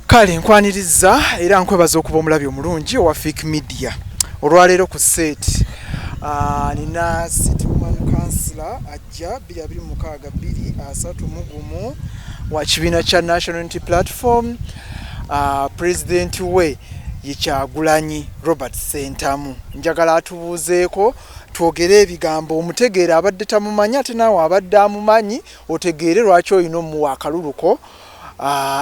Kale nkwaniriza era nkwebaza okuba omulabi omulungi owa Fake Media. Olwaleero ku set nina Situman Councillor ajja 2026 wa kibiina kya National Unity Platform. President we ye Kyagulanyi Robert Ssentamu. Njagala atubuuzeeko twogere ebigambo omutegeere abadde tamumanyi ate naawe abadde amumanyi otegeere lwaki olina omuwa akaluluko.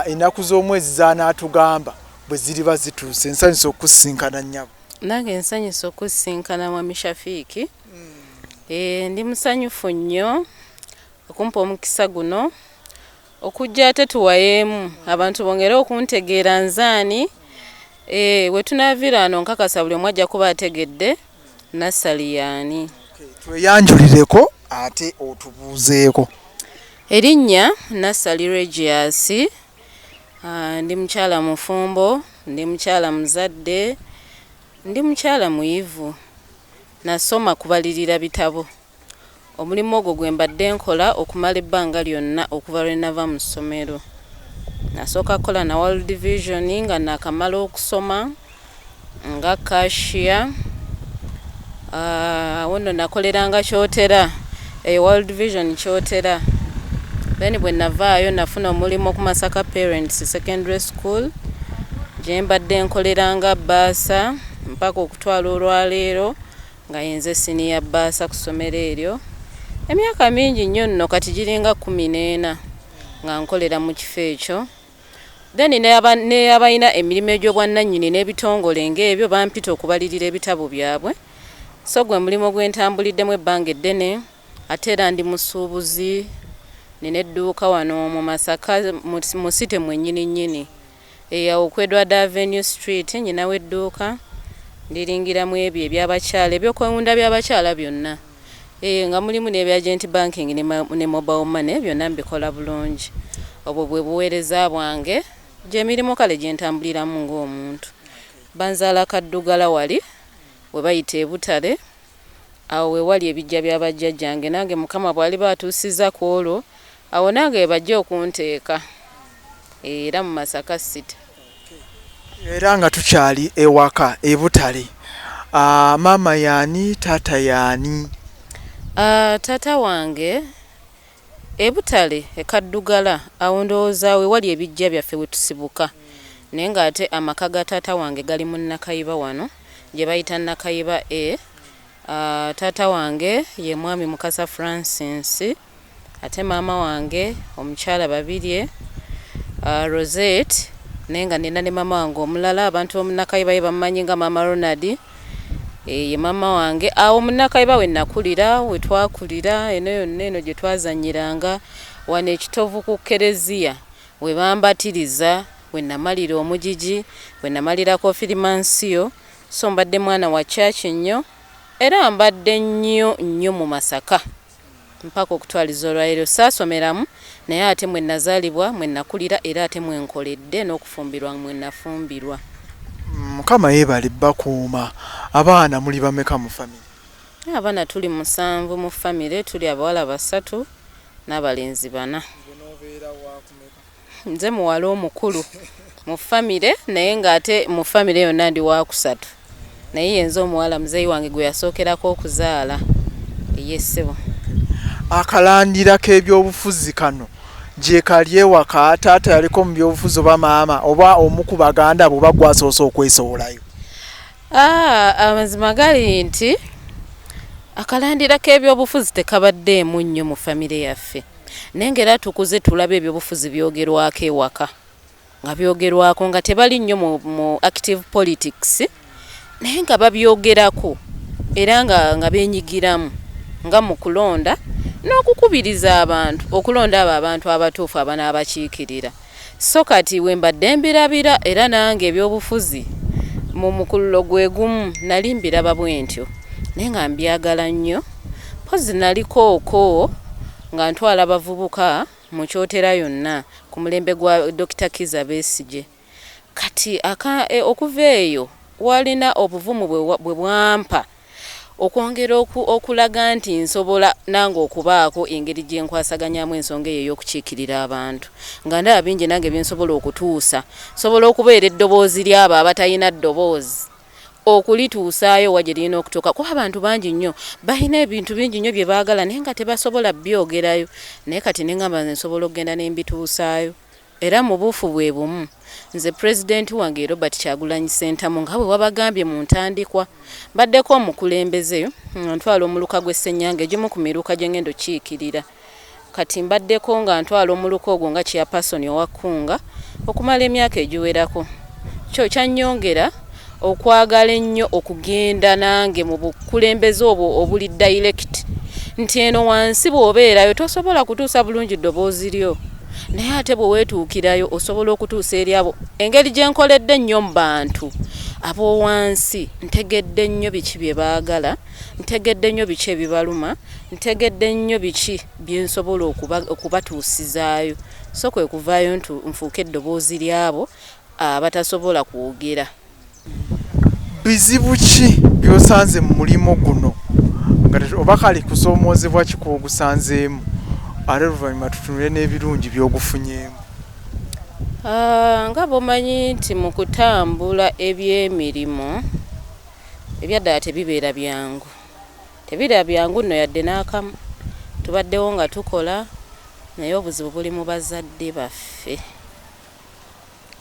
Ennaku z'omwezi z'anaatugamba bwe ziriba zituuse. Nsanyusa okusinkana nnyabo. Nange nsanyusa okusinkana Mwami Shafiiki. Ndi musanyufu nnyo okumpa omukisa guno okujja ate tuwayeemu abantu bongere okuntegeera nzaani. We tunaavira wano nkakasa buli omu ajja kuba ategedde Nassali yaani. Tweyanjulireko ate otubuuzeeko. Erinnya Nassali Regius. Ndi mukyala mufumbo, ndi mukyala muzadde, ndi mukyala muyivu. Nasoma kubalirira bitabo. Omulimu ogwo gwe mbadde nkola okumala ebbanga lyonna okuva lwe nava mu ssomero. Nasooka kukola na World Vision nga nakamala okusoma nga cashier. Wono nakoleranga kyotera. World Vision kyotera. Then bwe navaayo nafuna omulimu ku Masaka Parents Secondary School gye mbadde nkoleranga bbaasa mpaka okutwala olwaleero nga yenze senior bbaasa ku ssomero eryo. Emyaka mingi nnyo nno kati giringa 14 nga nkolera mu kifo ekyo. Then ne abalina emirimu egy'obwannannyini n'ebitongole ng'ebyo bampita okubalirira ebitabo byabwe. So gwe mulimu gwe ntambuliddemu ebbanga eddene ate era ndi musuubuzi. Nina edduuka wano mu Masaka mu site mwennyini. Ku Edward Avenue Street nyinawo edduuka. Ndiringiramu ebyo eby'abakyala eby'okwewunda by'abakyala byonna. Nga mulimu n'ebya banking ne mobile money byonna mbikola bulungi. Obwo bwe buweereza bwange gy'emirimu kale gye ntambuliramu ng'omuntu. Banzaala Kaddugala wali we bayita e Butale. Awo we wali ebijja by'abajjajjange nange Mukama bw'ali baatuusiza ku olwo awo nange bajja okunteeka era mu Masaka City. Era nga tukyali ewaka e Butale. Maama yaani taata yaani? Taata wange e Butale e Kaddugala awo ndowooza we wali ebijja byaffe we tusibuka. Naye ng'ate amaka ga taata wange gali mu Nakayiba wano gye bayita Nakayiba E. Taata wange ye Mwami Mukasa Francis. Ate maama wange omukyala Babirye Rosette nenga nina ne maama wange omulala abantu omunakayiba ye bamanyi nga Mama Ronald. Ye maama wange awo omunakayiba we nakulira we twakulira eno yonna eno gye twazanyiranga wano ekitovu ku Kereziya we bambatiriza we namalira omugigi we namalira Kofirimansiyo. So mbadde mwana wa church nnyo era mbadde nnyo mu Masaka mpaka okutwaliza olwaleero. Saasomeramu naye ate mwe nazaalibwa mwe nakulira era ate mwe nkoledde n'okufumbirwa mwe nafumbirwa. Mukama yeebale bakuuma. Abaana muli bameka mu family? Abaana tuli 7 mu family, tuli abawala 3 n'abalenzi 4. Nze muwala omukulu mu family naye ng'ate mu family yonna ndi wa 3. Naye yenze omuwala muzeeyi wange gwe yasookerako okuzaala ye ssebo. Akalandira k'ebyobufuzi kano gye kali ewaka taata yaliko mu byobufuzi oba maama oba omu ku baganda abo bagwasoose okwesowolayo? Amazima gali nti akalandira k'ebyobufuzi tekabaddeemu nnyo mu famire yaffe. Naye ng'era tukuze tulaba ebyobufuzi byogerwako ewaka nga byogerwako nga tebali nnyo mu active politics naye nga babyogerako era nga beenyigiramu nga mu kulonda n'okukubiriza abantu okulonda abo abantu abatuufu abanaabakiikirira. So kati we mbadde mbirabira era nange ebyobufuzi mu mukululo gwe gumu nali mbiraba bwe ntyo naye nga mbyagala nnyo. Mpozi nalikooko nga ntwala abavubuka mu kyotera yonna ku mulembe gwa Dr. Kizza Besigye. Kati okuva eyo walina obuvumu bwe bwampa okwongera okulaga nti nsobola nange okubaako engeri gye nkwasaganyamu ensonga eyo y'okukiikirira abantu nga ndaba bingi nange byensobola okutuusa sobola okubeera eddoboozi ly'abo abatalina ddoboozi okulituusaayo wa gye lirina okutuuka kuba abantu bangi nnyo balina ebintu bingi nnyo bye baagala naye nga tebasobola byogerayo naye kati ne ngamba nze nsobola okugenda ne mbituusaayo era mu buufu bwe bumu nze pulezidenti wange Robert Kyagulanyi Ssentamu nga bwe wabagambye mu ntandikwa mbaddeko omukulembeze ntwala omuluka gw'Essennyanga egimu ku miruka gye ngendo kiikirira kati mbaddeko nga ntwala omuluka ogwo nga chairperson owa Kkunga okumala emyaka egiwerako kyo kyannyongera okwagala ennyo okugenda nange mu bukulembeze obwo obuli direct nti eno wansi bw'obeerayo tosobola kutuusa bulungi ddoboozi lyo naye ate bwe weetuukirayo osobola okutuusa eri abo engeri gye nkoledde ennyo mu bantu abo wansi ntegedde nnyo biki bye baagala ntegedde nnyo biki ebibaluma ntegedde nnyo biki bye nsobola okubatuusizaayo so kwe kuvaayo nfuuke eddoboozi lyabo abatasobola kwogera. Bizibu ki by'osanze mu mulimo guno nga oba kale kusoomoozebwa ki kw'ogusanzeemu ate oluvannyuma tutunule n'ebirungi by'ogufunyeemu? Nga bw'omanyi nti mu kutambula eby'emirimu ebyaddala tebibeera byangu nno yadde n'akamu tubaddewo nga tukola naye obuzibu buli mu bazadde baffe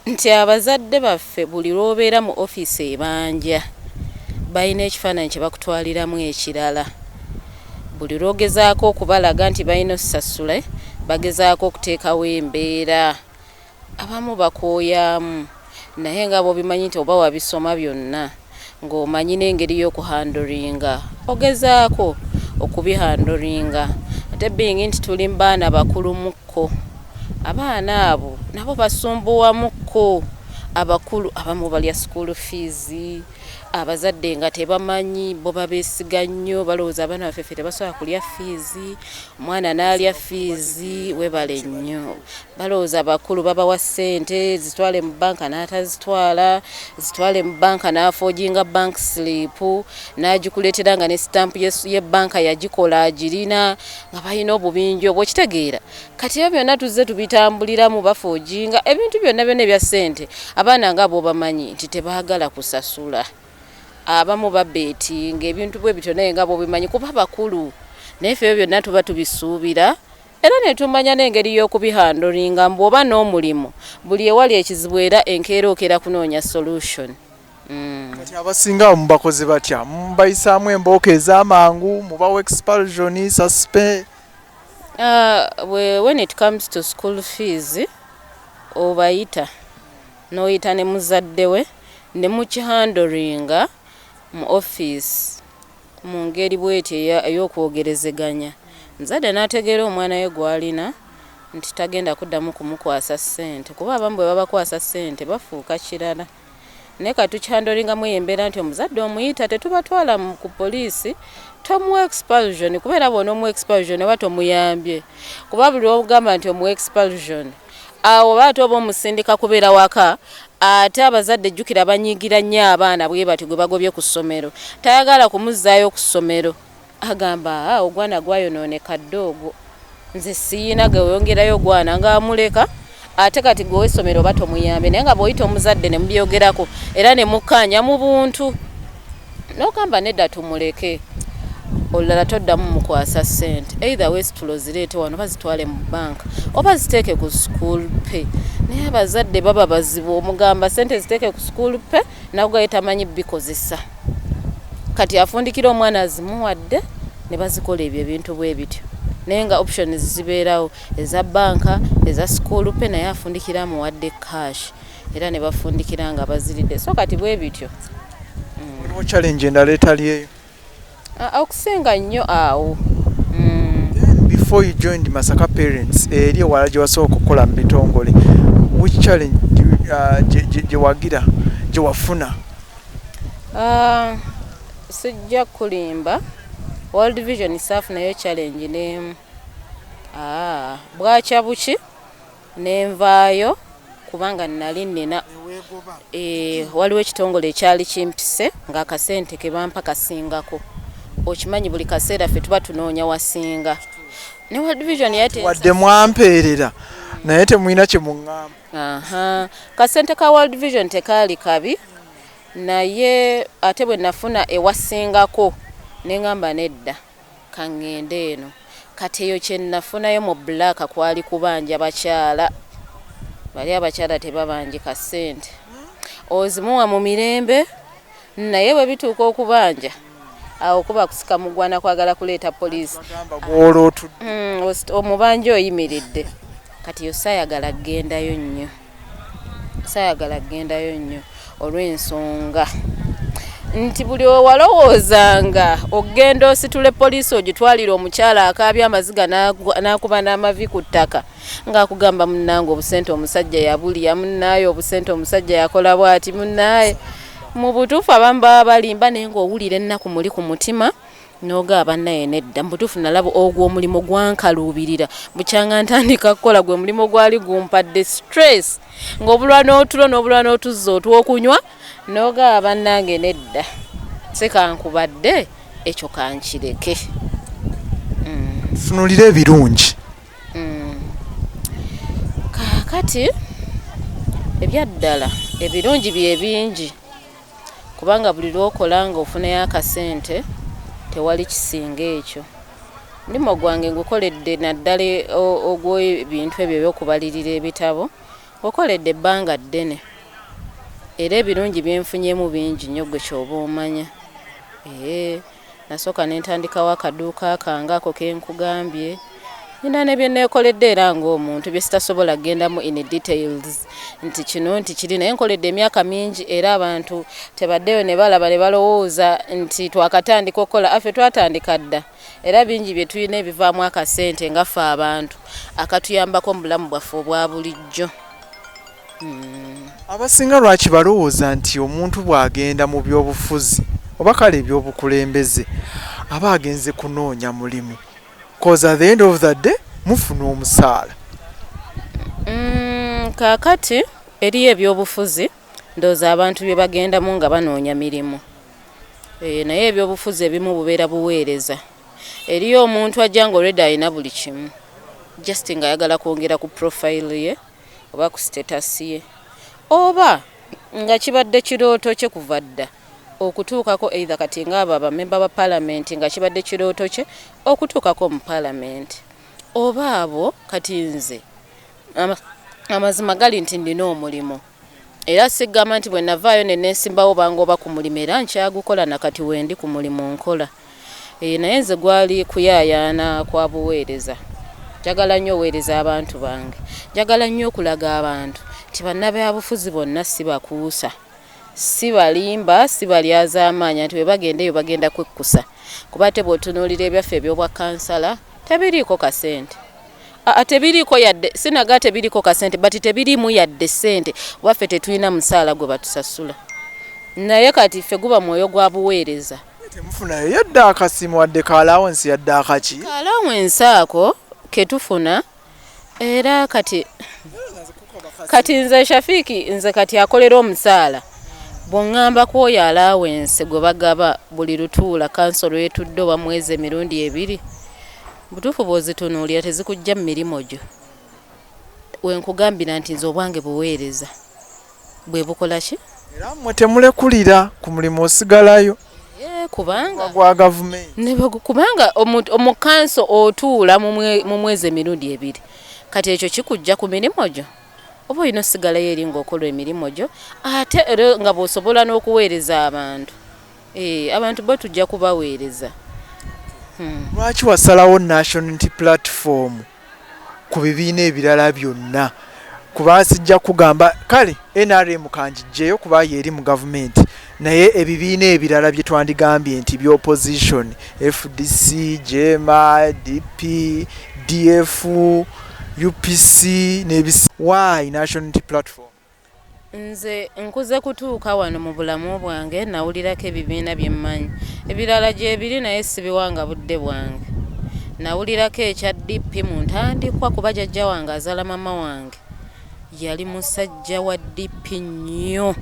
nti abazadde baffe buli lw'obeera mu ofiisi ebanja balina ekifaananyi kye bakutwaliramu ekirala buli lw'ogezaako okubalaga nti balina osasule bagezaako okuteekawo embeera abamu bakooyaamu naye nga bw'obimanyi nti oba wabisoma byonna ng'omanyi n'engeri y'okuhandolinga ogezaako okubihandolinga ate bingi nti tuli mu baana bakulumukko abaana abo nabo basumbuwamukko abakulu abamu balya school fees abazadde nga tebamanyi bo babeesiga nnyo balowooza abaana baffe ffe tebasobola kulya fees omwana n'alya fees webale nnyo balowooza abakulu babawa ssente zitwale mu banka n'atazitwala zitwale mu banka n'afoojinga bank slip n'agikuleetera nga ne stamp y'ebbanka yagikola agirina nga balina obubinja obwo kitegeera kati ebyo byonna tuzze tubitambuliramu bafoojinga ebintu byonna ebya ssente abaana nga bo bamanyi nti tebaagala kusasula abamu babeetinga ebintu bwe bityo naye nga bo bimanyi kuba bakulu naye ffe ebyo byonna tuba tubisuubira era ne tumanya n'engeri y'okubihandolinga mbu oba n'omulimu buli ewali ekizibu era enkeera okeera kunoonya solution. Kati abasinga mubakoze batya mubayisaamu embooka ez'amangu mubawa expulsion suspend? When it comes to school fees obayita n'oyita ne muzadde we ne mukihandolinga mu office mu ngeri bw'etyo ey'okwogerezeganya muzadde n'ategeera omwana we gw'alina nti tagenda kuddamu kumukwasa ssente kuba abamu bwe babakwasa ssente bafuuka kirala naye kati tukihandolingamu embeera nti omuzadde omuyita tetubatwala ku poliisi tomuwa expulsion kubeera bw'onoomuwa expulsion oba tomuyambye kuba buli ogamba nti omuwa expulsion awo baate oba omusindika kubeera waka ate abazadde jjukira banyiigira nnyo abaana bwe bati gwe bagobye ku ssomero tayagala kumuzzaayo ku ssomero agamba ogwana gwayonooneka dde ogwo nze siina geweyongerayo ogwana ng'amuleka ate kati gwe w'essomero oba tomuyambe naye nga bw'oyita omuzadde ne mubyogerako era ne mukkaanya mu buntu n'ogamba nedda tumuleke olulala toddamu mukwasa ssente either wesitulo zireete wano oba zitwale mu banka oba ziteeke ku school pay naye abazadde baba bazibu omugamba ssente ziteeke ku school pay nakugaye tamanyi bikozesa kati afundikira omwana azimuwadde ne bazikola ebyo ebintu bwe bityo naye nga options zibeerawo eza banka eza school pay naye afundikira amuwadde cash era ne bafundikira nga baziridde so kati bwe bityo. Waliwo challenge endala etaliyo? Okusinga nnyo awo. Before you joined Masaka Parents, eri ewala gye wasooka okukola mu bitongole, which challenge gye wagira gye wafuna? Sijja kulimba World Vision safu nayo challenge n'emu. Bwakya buki nenvaayo kubanga nali nina waliwo ekitongole ekyali kimpise ng'akasente ke bampa kasingako okimanyi buli kaseera ffe tuba tunoonya wasinga ne World Vision yate wadde mwampeerera naye temulina kye muŋŋamba. Kasente ka World Vision tekaali kabi naye ate bwe nafuna ewasingako ne ŋŋamba nedda kaŋŋende eno kati eyo kye nafunayo mu Black kwali kubanja bakyala bali abakyala tebabanje kasente ozimuwa mu mirembe naye bwe bituuka okubanja awo kuba kusika mugwana kwagala kuleeta poliisi omubanja oyimiridde kati yo saayagala kgendayo nnyo olw'ensonga nti buli owalowoozanga ogenda ositule poliisi ogitwalire omukyala akaabya amaziga n'akuba n'amavi ku ttaka ng'akugamba munnange obusente omusajja yabulya munnaaye obusente omusajja yakola bw'ati munnaaye mu butuufu abamu baba balimba naye ng'owulira ennaku muli ku mutima n'ogaaba naye nedda mu butuufu nalaba ogwo omulimu gwankaluubirira bukyanga ntandika kukola gwe mulimu gwali gumpadde stress ng'obulwa n'otulo n'obulwa n'otuzza otw'okunywa n'ogaaba nange nedda sekankubadde ekyo kankireke. Tunulira ebirungi kaakati ebyaddala ebirungi bye bingi kubanga buli lw'okola ng'ofunayo akasente tewali kisinga ekyo. Mulimo gwange ngukoledde naddala ogw'ebintu ebyo ebyokubalirira ebitabo okoledde ebbanga ddene era ebirungi byenfunyemu bingi nnyo gwe kyoba omanya. Nasooka ne ntandikawo akaduuka kange ako ke nkugambye nina ne bye neekoledde era ng'omuntu bye sitasobola kgendamu in details nti kino nti kiri naye nkoledde emyaka mingi era abantu tebaddeyo ne balaba ne balowooza nti twakatandika okukola affe twatandika dda era bingi bye tulina ebivaamu akasente nga ffe abantu akatuyambako mu bulamu bwaffe obwa bulijjo. Abasinga lwaki balowooza nti omuntu bw'agenda mu byobufuzi oba kale ebyobukulembeze aba agenze kunoonya mulimu cause at the end of the day mufuna omusaala. Kaakati eriyo ebyobufuzi ndowooza abantu bye bagendamu nga banoonya mirimu naye ebyobufuzi ebimu bubeera buweereza. Eriyo omuntu ajja ng'olwedde alina buli kimu just nga ayagala kwongera ku profile ye oba ku status ye oba nga kibadde kirooto kye kuva dda okutuukako either kati ng'abo abamemba ba paalamenti nga kibadde kirooto kye okutuukako mu paalamenti oba abo kati nze amazima gali nti ndina omulimu era sigamba nti bwe navaayo ne neesimbawo banga oba ku mulimu era nkyagukola nakati wendi ku mulimu nkola naye nze gwali kuyaayaana kwa buweereza. Njagala nnyo oweereza abantu bange njagala nnyo okulaga abantu nti bannabyabufuzi bonna si bakuusa si balimba si balyaza amaanyi nti bwe bagendeyo bagenda kwekkusa kuba te bw'otunuulira ebyaffe ebyobwa kansala tebiriiko kasente tebiriiko yadde sinaga tebiriiko kasente bati tebiriimu yadde ssente waffe tetulina musaala gwe batusasula naye kati ffe guba mwoyo gwa buweereza temufunayo yadde akasimu wadde ka allowance yadde akaki ka allowance ako ketufuna era kati nze Shafiki nze kati akolera omusaala bw'oŋŋamba ku oyo allowance gwe bagaba buli lutuula kansolo etudde oba mwezi emirundi 2 butuufu bw'ozitunuulira tezikujja mu mirimu gyo wenkugambira nti nze obwange buweereza bwe bukola ki era mmwe temulekulira ku mulimu osigalayo kubanga gwa gavumenti kubanga omukanso otuula mu mwezi emirundi 2 kati ekyo kikujja ku mirimu gyo oba olina osigalayo eri ng'okola emirimu gyo ate era nga bw'osobola n'okuweereza abantu abantu bo tujja kubaweereza. Lwaki wasalawo National Unity Platform ku bibiina ebirala byonna kuba sijja kugamba kale NRM kanjijjeyo kuba yeri mu gavumenti naye ebibiina ebirala bye twandigambye nti by'opposition FDC, JMA, DP, DF, UPC n'ebisi. Why National Unity Platform? Nze nkuze kutuuka wano mu bulamu bwange nawulirako ebibiina bye mmanyi ebirala gye biri naye sibiwanga budde bwange. Nawulirako ekya DP mu ntandikwa kuba jjajja wange azaala mama wange yali musajja wa DP nnyo.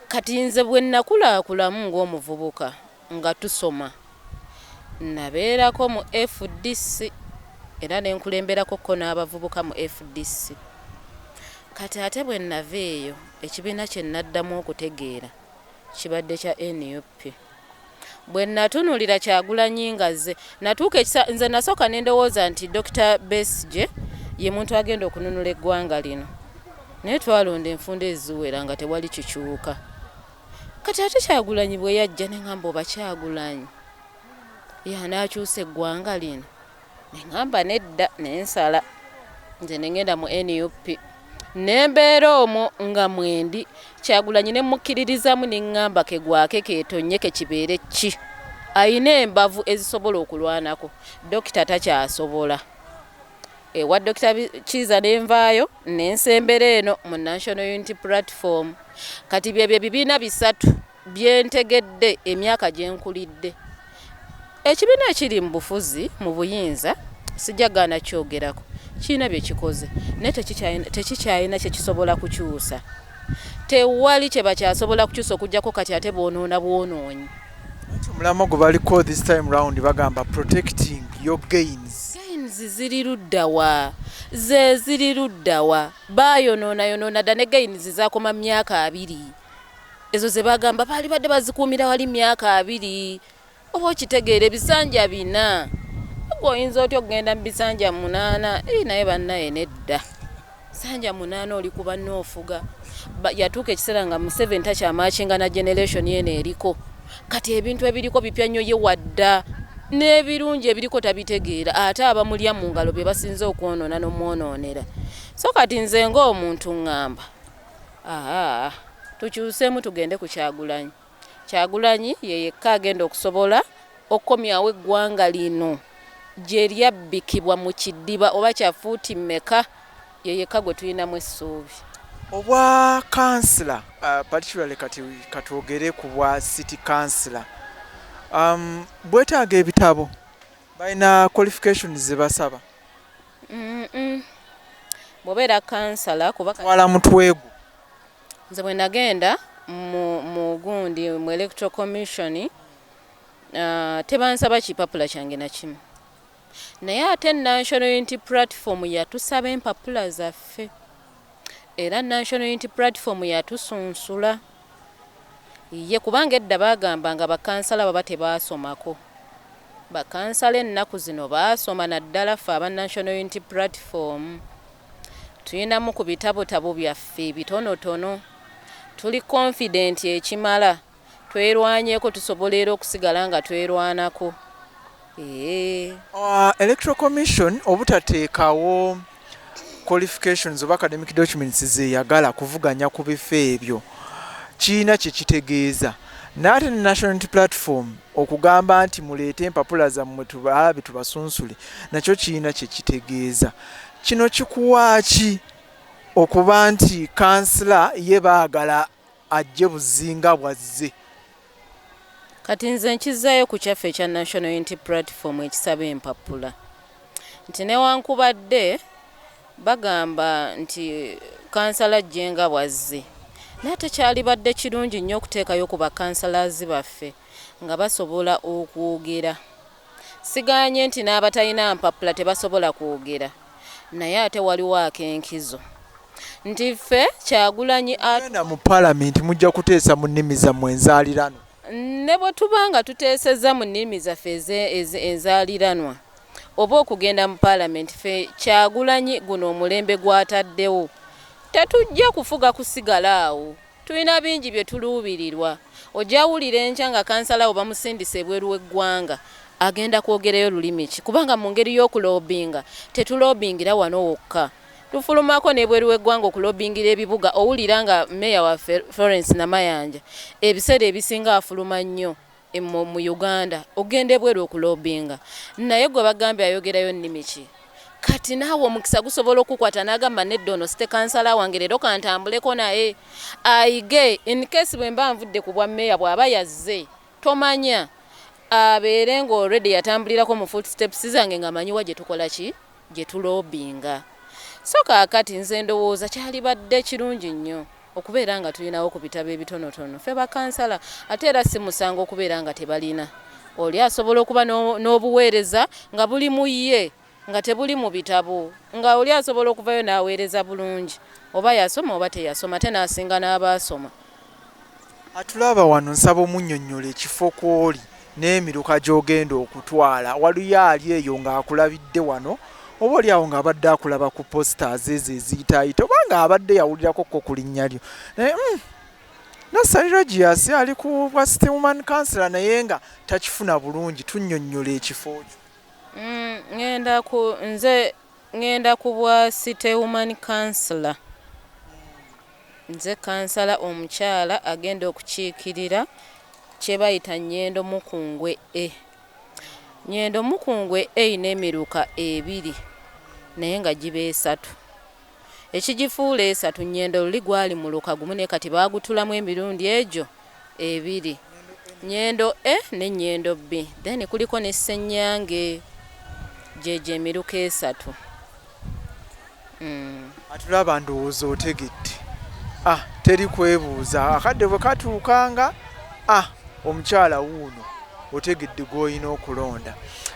kati nze bwe nakulakulamu ng'omuvubuka nga tusoma nabeerako mu FDC era ne nkulemberako ko n'abavubuka mu FDC. Kati ate bwe nava eyo ekibiina kye naddamu okutegeera kibadde kya NUP. Bwe natunulira Kyagulanyi nga natuuka nze nasooka ne ndowooza nti Dr. Besigye ye muntu agenda okununula eggwanga lino, naye twalonda enfunda eziwera nga tewali kikyuka. Kati ate Kyagulanyi bwe yajja ne ngamba oba Kyagulanyi y'anaakyusa eggwanga lino, ne ngamba nedda, ne nsala nze ne ngenda mu NUP. Nembeera omwo nga mwendi Kyagulanyi ne mukkiririzamu ne ngamba ke gwake keetonye ke kibeere ki, ayina embavu ezisobola okulwanako. Dokita takyasobola. Ewa Dr. Kiiza ne nvaayo ne nsembera eno mu National Unity Platform. Kati byebyo ebibiina bisatu bye ntegedde emyaka gye nkulidde. Ekibiina ekiri mu bufuzi mu buyinza sijagaana kyogerako, kiina bye kikoze naye tekikyalina kye kisobola kukyusa. Tewali kye bakyasobola kukyusa okugyako kati ate boonoona bwonoonyi. Omulamwa gwe baliko this time round bagamba protecting your gains. Gains ziri luddawa? Ziri luddawa? Baayonoona dda ne gains zaakoma myaka 2. Ezo ze bagamba baali badde bazikuumira wali myaka 2. Oba okitegeera ebisanja 4. Oyinza otya okugenda mu bisanja 8? Naye bannaye nedda. Sanja 8 oli kuba n'ofuga. Yatuuka ekiseera nga Museveni takyamaakinga na generation yene eriko. Kati ebintu ebiriko bipya nnyo ye wadda. N'ebirungi ebiriko tabitegeera. Ate abamulya mu ngalo be basinze okwonoona n'omwonoonera. So kati nze ng'omuntu ngamba, tukyuseemu tugende ku Kyagulanyi. Kyagulanyi ye yekka agenda okusobola okukomyawo eggwanga lino gye lyabbikibwa mu kiddiba oba kya fuuti mmeka, ye yekka gwe tulinamu essuubi. Obwa kansila particularly kati katwogere ku bwa city councillor, bwetaaga ebitabo, balina qualifications ze basaba? Bw'obeera kansala kuba wala mutwegu. Nze bwe nagenda mu gundi mu electoral commission tebansaba kipapula kyange na kimu, naye ate National Unity Platform yatusaba empapula zaffe era National Unity Platform yatusunsula ye, kubanga edda bagamba nga bakansala baba tebaasomako. Bakansala ennaku zino baasoma naddala ffe aba National Unity Platform tulinamu ku bitabo byaffe bitonotono. Tuli confident ekimala twerwanyeeko tusobola era okusigala nga twerwanako. Electoral Commission obutateekawo qualifications oba academic documents zeyagala kuvuganya ku bifo ebyo kiina kye kitegeeza. N'ate ne National Unity Platform okugamba nti muleete empapula zammwe tubalabe tubasunsule nakyo kiina kye kitegeeza. Kino kikuwa ki okuba nti kansila ye baagala ajje buzinga bwazze? Kati nze nkizaayo ku kyaffe ekya National Unity Platform ekisaba empapula nti newankubadde bagamba nti kansala ajjenga bwazze, naye tekyalibadde kirungi nnyo okuteekayo ku bakansalazi baffe nga basobola okwogera. Sigaanye nti n'abatalina mpapula tebasobola kwogera, naye ate waliwo akenkizo nti ffe Kyagulanyi mu Parliament mujja kuteesa mu nnimi zammwe enzaaliranwa. Ne bwe tubanga tuteesezza mu nnimi zaffe enzaaliranwa oba okugenda mu Parliament, ffe Kyagulanyi guno omulembe gwataddewo tetujja kufuga kusigala awo. Tulina bingi bye tuluubirirwa. Ojjawulira enkya nga kansala oba musindise ebweru w'eggwanga agenda kwogerayo lulimi ki? Kubanga mu ngeri y'okulobinga tetulobingira wano wokka, tufulumako n'ebweru w'eggwanga okulobingira ebibuga. Owulira nga Meya wa Florence Namayanja ebiseera ebisinga afuluma nnyo mu Uganda, ogenda ebweru okulobinga, naye gwe bagambye ayogerayo nnimi ki? Kati naawe omukisa gusobola okukwata n'agamba nedda ono site kansala wange leero kantambuleko naye ayige, in case bwe mba nvudde ku bwa Meya bw'aba yazze tomanya abeere nga already yatambulirako mu footsteps zange nga manyiwa gye tukola ki, gye tulobinga. So kaakati nze ndowooza kyalibadde kirungi nnyo okubeera nga tulinawo ku bitabo ebitonotono ffe bakansala ate era si musango okubeera nga tebalina oli asobola okuba n'obuweereza nga buli mu ye nga tebuli mu bitabo nga oli asobola okuvayo n'aweereza bulungi oba yasoma oba teyasoma ate n'asinga n'abaasoma. Atulaba wano nsaba omunnyonnyola ekifo kw'oli n'emiruka gy'ogenda okutwala waliyo ali eyo ng'akulabidde wano oba oli awo ng'abadde akulaba ku posters ezo eziyitaayita oba ng'abadde yawulirako ko ku linnya lyo Nassali Rogers ali ku bwa City Woman Council naye nga takifuna bulungi tunnyonnyola ekifo kyo. ngenda ku bwa City Woman Council. Nze kansala omukyala agenda okukiikirira kye bayita Nnyendo Mukungwe A. Nnyendo Mukungwe A n'emiruka 2 naye nga giba 3. Ekigifuula 3 Nnyendo luli gwali muluka gumu ne kati baagutulamu emirundi egyo 2. Nnyendo A ne Nnyendo B. Then kuliko ne Ssenyange gye emiruka 3. Atulaba ndowooza otegedde. Teri kwebuuza akadde bwe katuukanga omukyala wuuno otegedde gw'olina okulonda.